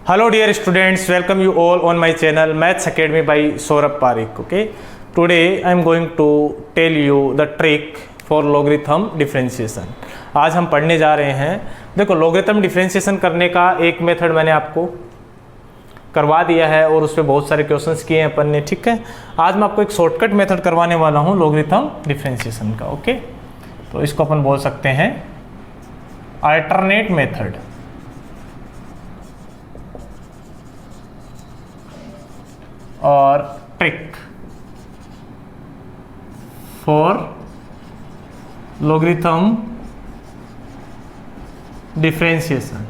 Hello dear students, welcome you all on my channel Maths Academy by Saurabh Parikh. Okay, today I am going to tell you the trick for logarithm differentiation. आज हम पढ़ने जा रहे हैं। देखो logarithm differentiation करने का एक मेथड मैंने आपको करवा दिया है और उस पर बहुत सारे क्वेश्चंस किए हैं अपन ने। ठीक है, आज मैं आपको एक शॉर्टकट मेथड करवाने वाला हूँ logarithm differentiation का। ओके, तो इसको अपन बोल सकते हैं अल्टरनेट मेथड। और trick for logarithm differentiation।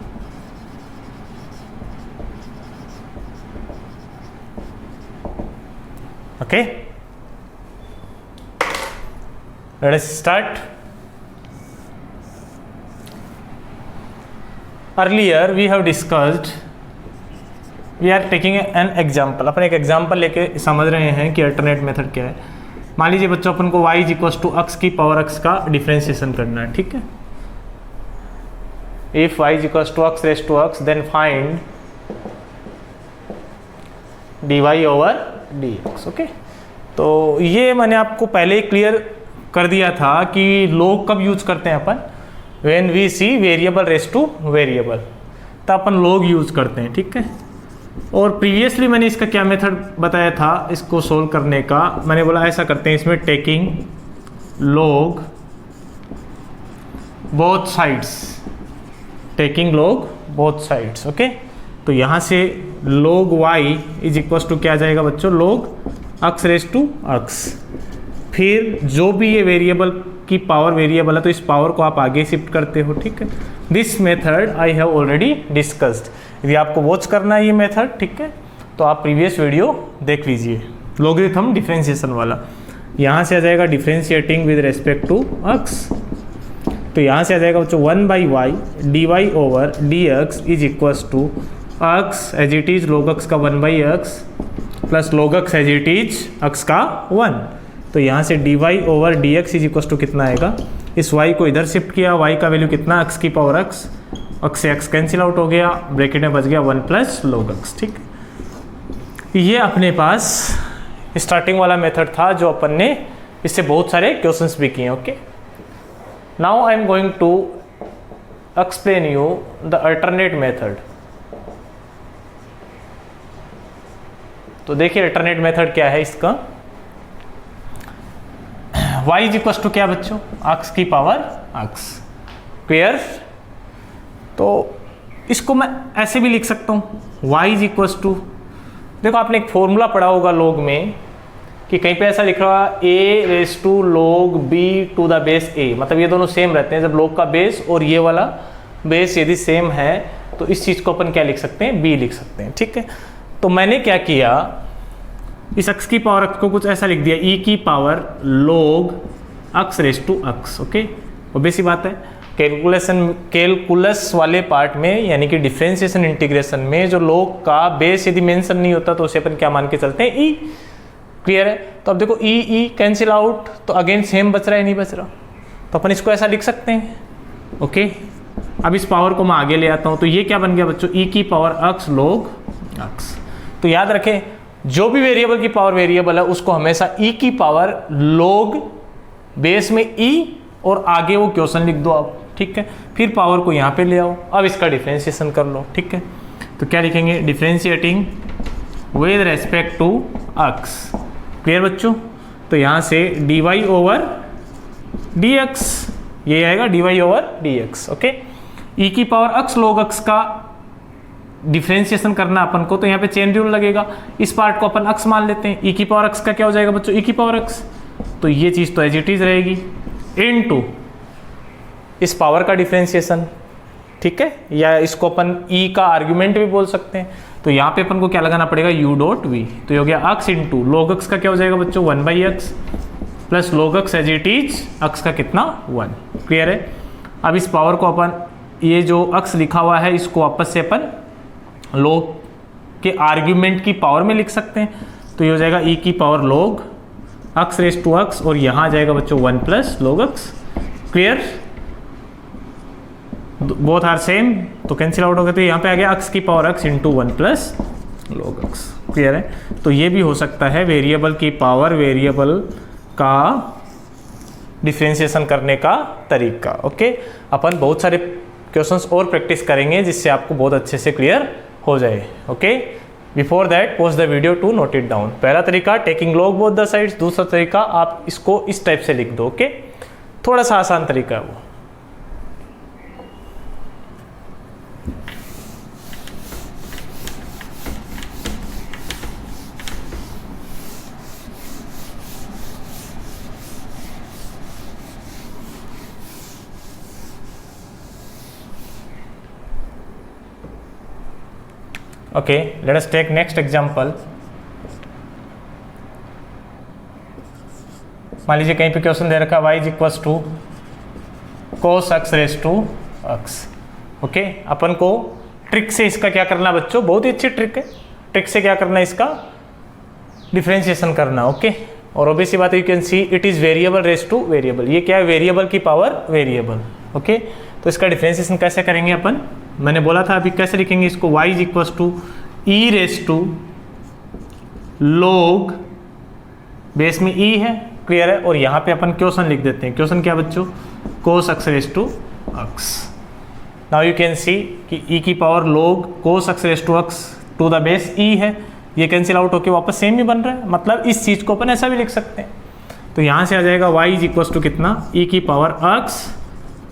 Okay, let us start. Earlier we have discussed, we are taking an example। अपन एक एग्जाम्पल लेके समझ रहे हैं कि अल्टरनेट मेथड क्या है। मान लीजिए बच्चों, अपन को y इक्वल्स टू x की पावर x का डिफरेंशिएशन करना है। ठीक है, if y equals to x raise to x then find dy over dx। Okay, तो ये मैंने आपको पहले ही क्लियर कर दिया था कि log कब यूज करते हैं अपन, when we see variable raise to variable, तो अपन log यूज करते हैं। ठीक है, और प्रीवियसली मैंने इसका क्या मेथड बताया था इसको सोल्व करने का। मैंने बोला ऐसा करते हैं, इसमें taking log both sides, taking log both sides. Okay, तो यहाँ से log y is equal to क्या आ जाएगा बच्चों, log x raise to x। फिर जो भी ये वेरिएबल की पावर वेरिएबल है तो इस पावर को आप आगे शिफ्ट करते हो। ठीक है, this method I have already discussed. यदि आपको वॉच करना है ये मेथड, ठीक है, तो आप प्रीवियस वीडियो देख लीजिए लॉगरिथम डिफरेंशिएशन वाला। यहाँ से आ जाएगा differentiating with respect to x, तो यहाँ से आ जाएगा बच्चों 1/y dy over dx is equals to x as it is log x का 1/x plus log x as it is x का 1। तो यहाँ से dy over dx is equals to कितना आएगा, इस y को इधर शिफ्ट किया, y का वैल्यू कितना, x की पावर x, x से x कैंसिल आउट हो गया, ब्रैकेट में बच गया 1 प्लस log x। ठीक, ये अपने पास स्टार्टिंग वाला मेथड था जो अपन ने इससे बहुत सारे क्वेश्चंस भी किए। Okay, now I am going to explain you the alternate method. तो देखिए अल्टरनेट मेथड क्या है इसका, y इज इक्वल टू क्या बच्चों, x की पावर x। क्लियर, तो इसको मैं ऐसे भी लिख सकता हूँ, y इज इक्वल टू, देखो आपने एक फॉर्मूला पढ़ा होगा log में कि कहीं पे ऐसा लिख रहा है a raise to log b to the base a, मतलब ये दोनों सेम रहते हैं। जब log का बेस और ये वाला बेस यदि सेम है तो इस चीज़ को अपन क्या लिख सकते हैं, b लिख सकते हैं। ठीक है, तो मैंने क्या किया, इस x की पावर x को कुछ ऐसा लिख दिया, e की power log x raise to x। Okay, obvious सी बात है, कैलकुलस वाले पार्ट में यानी कि डिफरेंशिएशन इंटीग्रेशन में जो log का बेस यदि मेंशन नहीं होता तो उसे अपन क्या मान के चलते हैं, e। क्लियर है, तो अब देखो e कैंसिल आउट, तो अगेन सेम बच रहा है, नहीं बच रहा, तो अपन इसको ऐसा लिख सकते हैं। ओके, अब इस पावर को मैं आगे ले आता हूँ, तो ये क्या बन गया बच्चों, e की पावर x log x। तो याद रखें, जो भी वेरिएबल की पावर वेरिएबल है उसको हमेशा e की पावर log बेस में e और आगे वो क्वेश्चन लिख दो आप। ठीक है, फिर पावर को यहाँ पे ले आओ, अब इसका डिफरेंशिएशन कर लो। ठीक है, तो क्या लिखेंगे, differentiating with respect to x। Clear बच्चों, तो यहाँ से dy ओवर dx, ये आएगा dy over dx। Okay, e की पावर x log x का डिफरेंशिएशन करना अपन को, तो यहाँ पे चेन रूल लगेगा, इस पार्ट को अपन x मान लेते हैं। e की पावर x का क्या हो जाएगा बच्चों, e की पावर x, तो ये चीज़ तो एज इट इज रहेगी इनटू इस पावर का डिफरेंशिएशन। ठीक है, या इसको अपन e का आर्ग्यूमेंट भी बोल सकते हैं। तो यहाँ पे अपन को क्या लगाना पड़ेगा, u डॉट v, तो ये हो गया x इंटू log x का क्या हो जाएगा बच्चों, 1/x plus log x as it is x का कितना, 1। क्लियर है, अब इस पावर को अपन, ये जो x लिखा हुआ है इसको वापस से अपन log के आर्ग्यूमेंट की पावर में लिख सकते हैं। तो ये हो जाएगा e की power log x raise to x, और यहाँ आ जाएगा बच्चों 1 plus log x। Clear, both are same तो कैंसिल आउट हो गए, तो यहाँ पे आ गया x की power x into 1 plus log x। Clear है? तो ये भी हो सकता है वेरिएबल की पावर वेरिएबल का डिफ्रेंशिएशन करने का तरीका। ओके, अपन बहुत सारे क्वेश्चंस और प्रैक्टिस करेंगे जिससे आपको बहुत अच्छे से क्लियर हो जाए। Okay, before that pause the video to note it down. पहला तरीका taking log both the sides, दूसरा तरीका आप इसको इस टाइप से लिख दो। ओके, थोड़ा सा आसान तरीका है वो। Okay, let us take next example। मान लीजिए कहीं पे क्वेश्चन दे रखा y is equals to cos x raise to x। Okay, अपन को ट्रिक से इसका क्या करना बच्चों, बहुत ही अच्छी ट्रिक है। ट्रिक से क्या करना है, इसका डिफरेंशिएशन करना। ओके, और ऑब्वियसली बात है, you can see it is variable raise two variable. ये क्या है, वेरिएबल की पावर वेरिएबल। ओके, तो इसका डिफरेंशिएशन कैसे करेंगे अपन, मैंने बोला था अभी कैसे लिखेंगे इसको, y is equals to e raise to log, base में e है, क्लियर है, और यहाँ पे अपन क्वेश्चन लिख देते हैं। क्वेश्चन क्या बच्चों, cos x raise to x। Now you can see कि e की power log cos x raise to x to the base e है, ये कैंसिल आउट होके वापस सेम ही बन रहा है। मतलब इस चीज़ को अपन ऐसा भी लिख सकते हैं। तो यहाँ से आ जाएगा y इज इक्वल्स टू कितना, e की पावर x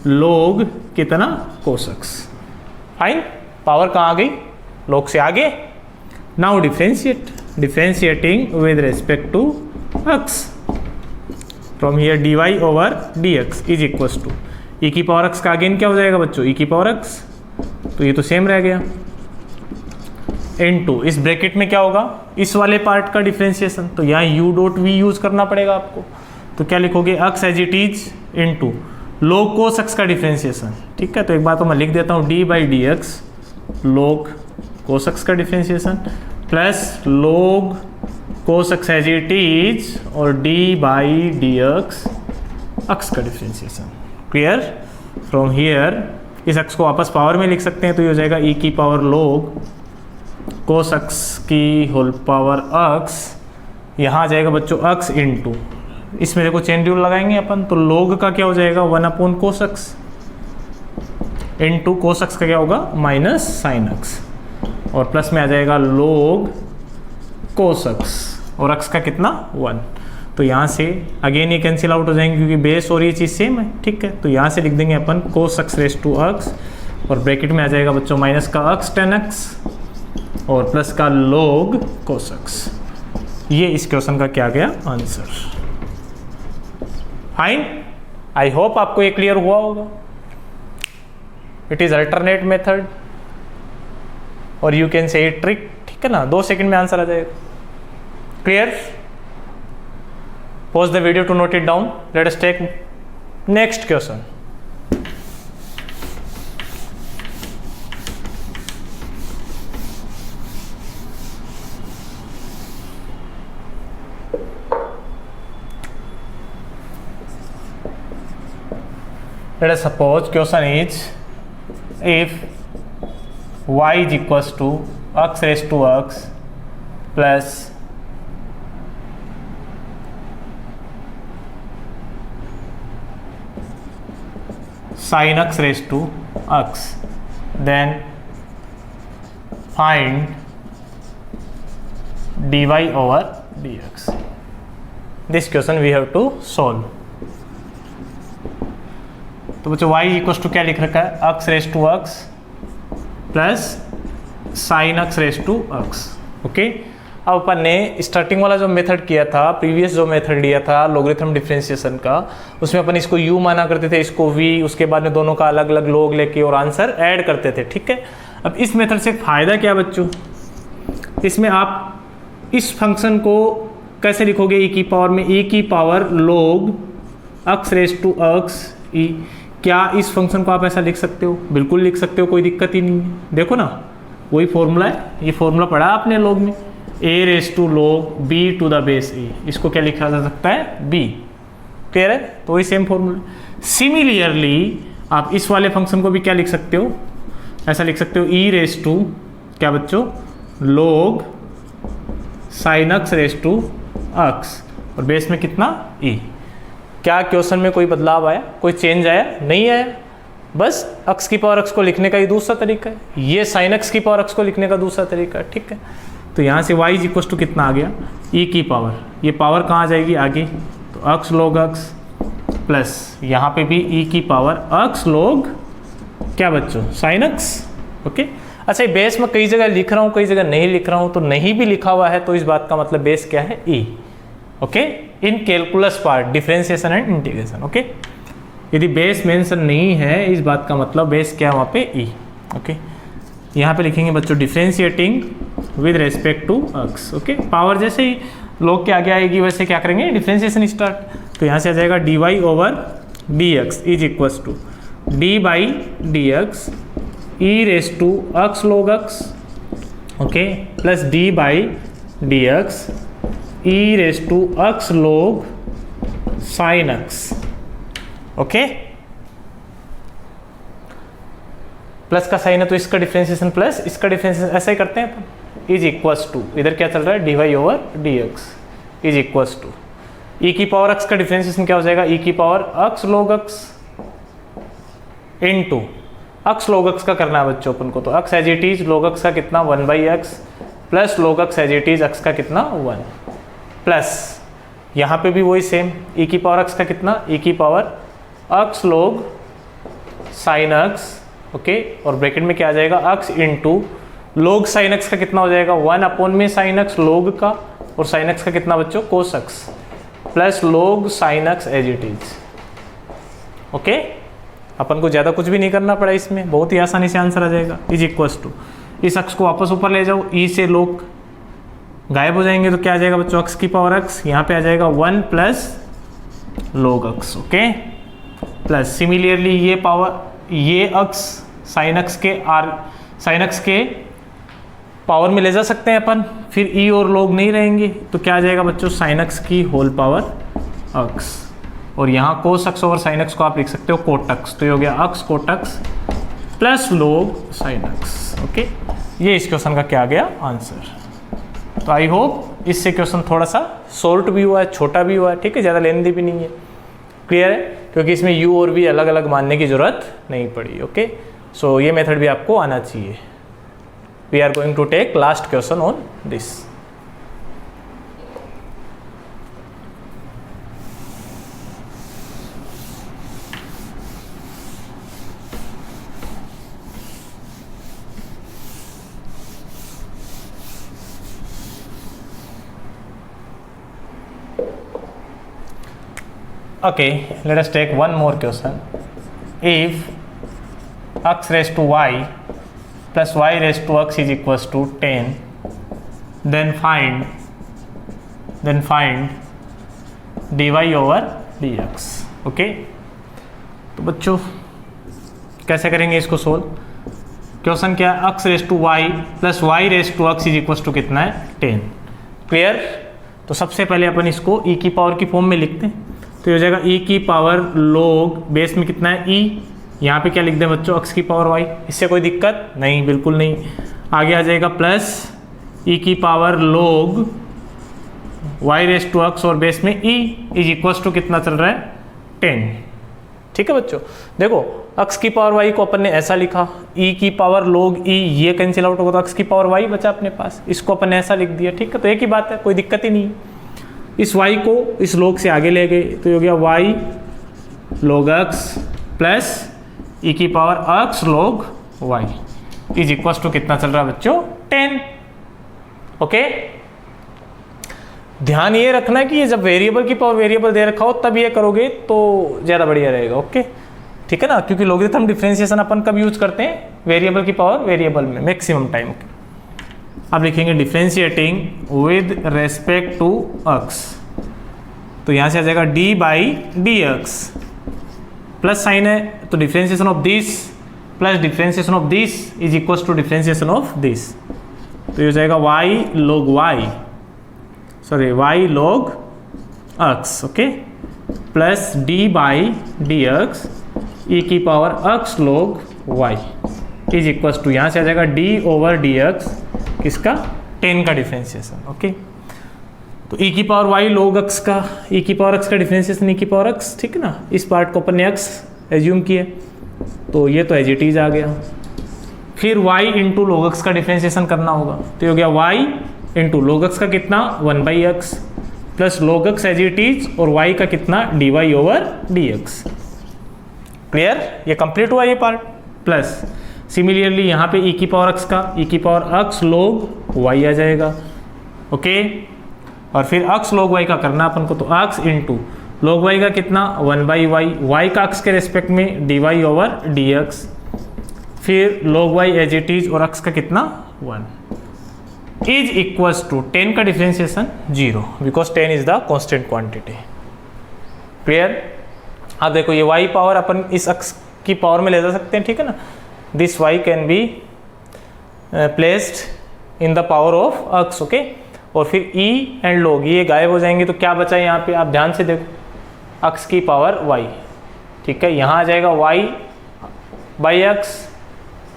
log कितना cos x। फाइन, पावर कहाँ आ गई, log से आगे। Now differentiating with respect to x from here dy over dx is equals to e की पावर x का अगेन क्या हो जाएगा बच्चों, e की पावर x, तो ये तो सेम रह गया, इनटू इस ब्रैकेट में क्या होगा, इस वाले पार्ट का डिफरेंशिएशन। तो यहाँ u डॉट v यूज करना पड़ेगा आपको। तो क्या लिखोगे, x as it is into log cos x का डिफरेंशिएशन। ठीक है, तो एक बात तो मैं लिख देता हूँ, d by D x log cos x का differentiation plus log cos x as it is और d by D x x का डिफरेंशिएशन। क्लियर? फ्रॉम हियर इस x को वापस पावर में लिख सकते हैं, तो ये हो जाएगा e की पावर log cos x की होल पावर x, यहाँ आ जाएगा बच्चों x इंटू, इसमें देखो चेन रूल लगाएंगे अपन, तो log का क्या हो जाएगा 1 upon cos x into cos x का क्या होगा माइनस sin x, और प्लस में आ जाएगा log cos x और x का कितना 1। तो यहाँ से अगेन ये कैंसिल आउट हो जाएंगे क्योंकि बेस और ये चीज़ सेम है। ठीक है, तो यहाँ से लिख देंगे अपन cos x raise to x, और ब्रैकेट में आ जाएगा बच्चों माइनस का x tan x और प्लस का log cos x। ये इस क्वेश्चन का क्या गया आंसर। फाइन, आई होप आपको ये क्लियर हुआ होगा। इट इज अल्टरनेट मेथड और यू कैन से ट्रिक। ठीक है ना, 2 सेकंड में आंसर आ जाएगा। Clear? Pause the video to note it down. Let us take next question. Let us suppose question is if y is equals to x raised to x plus sin x raised to x, then find dy over dx. This question we have to solve. तो बच्चों y equals to क्या लिख रखा है, x raise to x plus sine x raise to x। Okay, अब अपन ने starting वाला जो मेथड किया था, प्रीवियस जो मेथड लिया था लॉगरिथम डिफरेंशिएशन का, उसमें अपन इसको u माना करते थे, इसको v, उसके बाद में दोनों का अलग अलग log लेके और आंसर ऐड करते थे। ठीक है, अब इस मेथड से फ़ायदा क्या बच्चों, इसमें आप इस फंक्शन को कैसे लिखोगे, e की पावर में e की power log x raise to x e। क्या इस फंक्शन को आप ऐसा लिख सकते हो? बिल्कुल लिख सकते हो, कोई दिक्कत ही नहीं है। देखो ना, वही फॉर्मूला है, ये फॉर्मूला पढ़ा आपने log में, a raise to log b to the base e। इसको क्या लिखा जा सकता है, b। क्लियर है? तो वही सेम फॉर्मूला। सिमिलरली आप इस वाले फंक्शन को भी क्या लिख सकते हो, ऐसा लिख सकते हो ई रेस टू क्या बच्चों, log sin x raise to x, और बेस में कितना e। क्या क्वेश्चन में कोई बदलाव आया, कोई चेंज आया? नहीं आया। बस x की पावर x को लिखने का ही दूसरा तरीका है, ये sin x की पावर x को लिखने का दूसरा तरीका है। ठीक है, तो यहाँ से y इज इक्वल टू कितना आ गया, e की पावर, ये पावर कहाँ आ जाएगी आगे, तो x log x प्लस यहाँ पे भी e की पावर x log क्या बच्चों, sin x। ओके, अच्छा ये बेस में कई जगह लिख रहा हूँ, कई जगह नहीं लिख रहा हूँ, तो नहीं भी लिखा हुआ है तो इस बात का मतलब बेस क्या है, e। Okay, in calculus part differentiation and integration. Okay, यदि बेस मेंशन नहीं है इस बात का मतलब बेस क्या है वहाँ पे e। ओके, यहाँ पे लिखेंगे बच्चों differentiating with respect to x। Okay, power जैसे ही लोग के आगे आएगी वैसे क्या करेंगे, डिफरेंशिएशन स्टार्ट। तो यहाँ से आ जाएगा dy over dx is equals to d by dx e raise to x log x, okay, plus d by dx e raise to x log sin x। Okay, plus का sign है तो इसका differentiation plus इसका differentiation, ऐसा ही करते हैं अपन। Is equals to इधर क्या चल रहा है, dy over dx is equals to e की पावर x का डिफरेंशिएशन क्या हो जाएगा, e की power x log x into x log x का करना है बच्चों अपन को, तो x as it is log x का कितना 1/x plus log x as it is x का कितना 1 प्लस यहाँ पे भी वही सेम e की पावर x का कितना, e की power x log sin x। Okay, और ब्रैकेट में क्या आ जाएगा x into log sin x का कितना हो जाएगा 1 अपॉन में sin x log का, और sin x का कितना बच्चों cos x plus log sin x as it is. Okay, अपन को ज़्यादा कुछ भी नहीं करना पड़ा इसमें, बहुत ही आसानी से आंसर आ जाएगा। इज इक्वल्स टू इस x को वापस ऊपर ले जाओ, e से log गायब हो जाएंगे तो क्या आ जाएगा बच्चों, x की पावर x, यहाँ पे आ जाएगा 1 plus log x। Okay, plus similarly ये पावर, ये x sin x के sin x के पावर में ले जा सकते हैं अपन, फिर e और log नहीं रहेंगे तो क्या आ जाएगा बच्चों, sin x की होल पावर x, और यहाँ cos x over sin x को आप लिख सकते हो cot x, तो ये हो गया x cot x plus log sin x। Okay, ये इस क्वेश्चन का क्या आ गया आंसर। तो आई होप इससे क्वेश्चन थोड़ा सा शॉर्ट भी हुआ है, छोटा भी हुआ है। ठीक है, ज़्यादा लेंथी भी नहीं है, क्लियर है, क्योंकि इसमें u और v अलग अलग मानने की जरूरत नहीं पड़ी। ओके, सो ये मेथड भी आपको आना चाहिए। We are going to take last question on this. Okay, let us take one more question. If x raised to y plus y raised to x is equals to 10, then find dy over dx. Okay, तो बच्चों कैसे करेंगे इसको solve. Question क्या है, x raise to y plus y raise to x is equals to कितना है 10। Clear, तो सबसे पहले अपन इसको e की पावर की फॉर्म में लिखते हैं, तो ये हो जाएगा e की पावर log बेस में कितना है e, यहाँ पे क्या लिख दें बच्चों x की पावर y, इससे कोई दिक्कत नहीं, बिल्कुल नहीं। आगे आ जाएगा प्लस e की power log y raise to x और बेस में e इज इक्वल्स टू कितना चल रहा है 10। ठीक है बच्चों, देखो x की पावर y को अपन ने ऐसा लिखा, e की पावर log e ये कैंसिल आउट होगा तो x की पावर y बचा अपने पास, इसको अपन ने ऐसा लिख दिया। ठीक है, तो एक ही बात है, कोई दिक्कत ही नहीं। इस y को इस log से आगे ले गए तो ये हो गया y log x plus e की power x log y is equals to कितना चल रहा है बच्चों 10। ओके, ध्यान ये रखना कि ये जब वेरिएबल की पावर वेरिएबल दे रखा हो तब ये करोगे तो ज़्यादा बढ़िया रहेगा। ओके, ठीक है ना, क्योंकि लॉगरिथम डिफरेंशिएशन अपन कब यूज करते हैं, वेरिएबल की पावर वेरिएबल में मैक्सिमम टाइम। अब लिखेंगे differentiating with respect to x, तो यहाँ से आ जाएगा d by D X, plus sign है तो differentiation of this plus differentiation of this is equals to differentiation of this, तो ये हो जाएगा y log y, sorry y log x। Okay, plus d by D X E की power x log y is equal to, यहाँ से आ जाएगा d/dx किसका, 10 का डिफ्रेंशिएशन। ओके, तो e की पावर y log x का, e की पावर x का डिफ्रेंशिएशन e की पावर x, ठीक है ना। इस पार्ट को अपन ने x एज्यूम किया, तो ये तो एज इट इज आ गया। फिर y इंटू log x का डिफ्रेंशिएशन करना होगा, तो ये हो गया y इंटू log x का कितना 1/x plus log x as it is, और y का कितना dy/dx। क्लियर, ये कंप्लीट हुआ ये पार्ट। प्लस सिमिलरली यहाँ पे e की पावर x का, e की पावर x log y आ जाएगा। ओके, और फिर x log y का करना अपन को, तो x इंटू log y का कितना 1/y, y का x के रेस्पेक्ट में dy/dx, फिर log y as it is, और x का कितना 1 इज इक्वल्स टू 10 का differentiation 0, because 10 is the constant quantity. Clear. अब देखो ये y पावर अपन इस x की पावर में ले जा सकते हैं, ठीक है ना। This y can be placed in the power of x। Okay, और फिर e एंड log ये गायब हो जाएंगे, तो क्या बचा है यहाँ पे, आप ध्यान से देखो, x की पावर y, ठीक है। यहाँ आ जाएगा y/x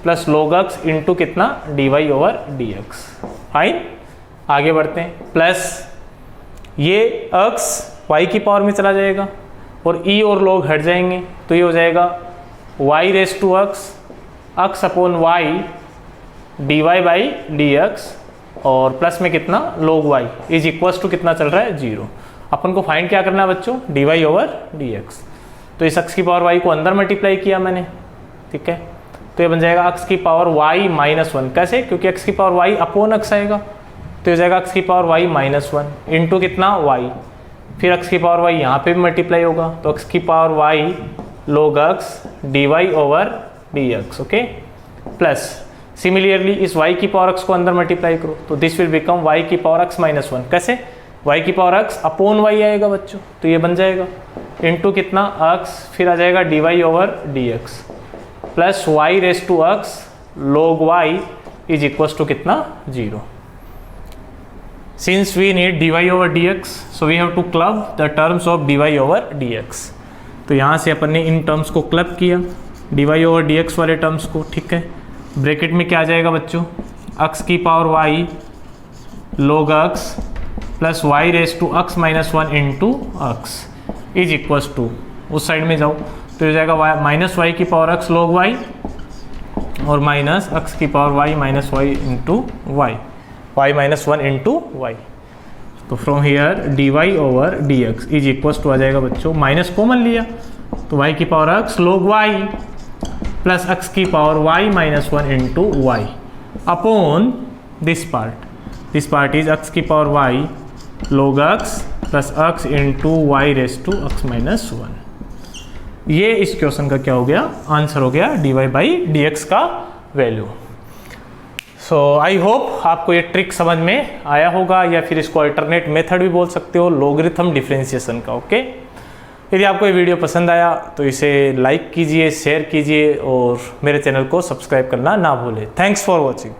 plus log x into कितना dy/dx। फाइन, आगे बढ़ते हैं। प्लस ये x y की पावर में चला जाएगा, और e और log हट जाएंगे, तो ये हो जाएगा y/x अपॉन y dy/dx, और प्लस में कितना log y is equals to कितना चल रहा है 0। अपन को फाइंड क्या करना है बच्चों, dy/dx। तो इस x की पावर y को अंदर मल्टीप्लाई किया मैंने, ठीक है, तो ये बन जाएगा x की पावर y-1। कैसे, क्योंकि x की पावर y अपॉन x आएगा, तो ये जाएगा x की पावर y-1 इंटू कितना y, फिर x की पावर y यहाँ पे भी मल्टीप्लाई होगा, तो x की power y log x dy/dx। Okay, plus similarly इस y की पावर x को अंदर मल्टीप्लाई करो, तो दिस विल बिकम y की पावर x-1। कैसे, y की पावर x अपॉन y आएगा बच्चों, तो ये बन जाएगा इंटू कितना x, फिर आ जाएगा dy/dx plus y/x log y is equals to कितना 0। Since we need dy/dx, so we have to club the terms of dy/dx। तो यहाँ से अपन ने इन टर्म्स को क्लब किया, dy/dx वाले टर्म्स को, ठीक है। ब्रैकेट में क्या आ जाएगा बच्चों, x की power y log x plus y/x-1 into x is equals to, उस साइड में जाओ तो हो जाएगा -y की पावर x log y और माइनस x की power y minus y into y, y-1 into y। तो from here dy/dx is equals to आ जाएगा बच्चों, माइनस कॉमन लिया तो y की power x log y plus x की power y-1 into y upon this part is x की power y log x plus x into y/x-1। ये इस क्वेश्चन का क्या हो गया, आंसर हो गया dy/dx का वैल्यू। सो आई होप आपको ये ट्रिक समझ में आया होगा, या फिर इसको अल्टरनेट मेथड भी बोल सकते हो, लॉगरिथम डिफरेंशिएशन का। ओके, यदि आपको ये वीडियो पसंद आया तो इसे लाइक कीजिए, शेयर कीजिए और मेरे चैनल को सब्सक्राइब करना ना भूलें। Thanks for watching.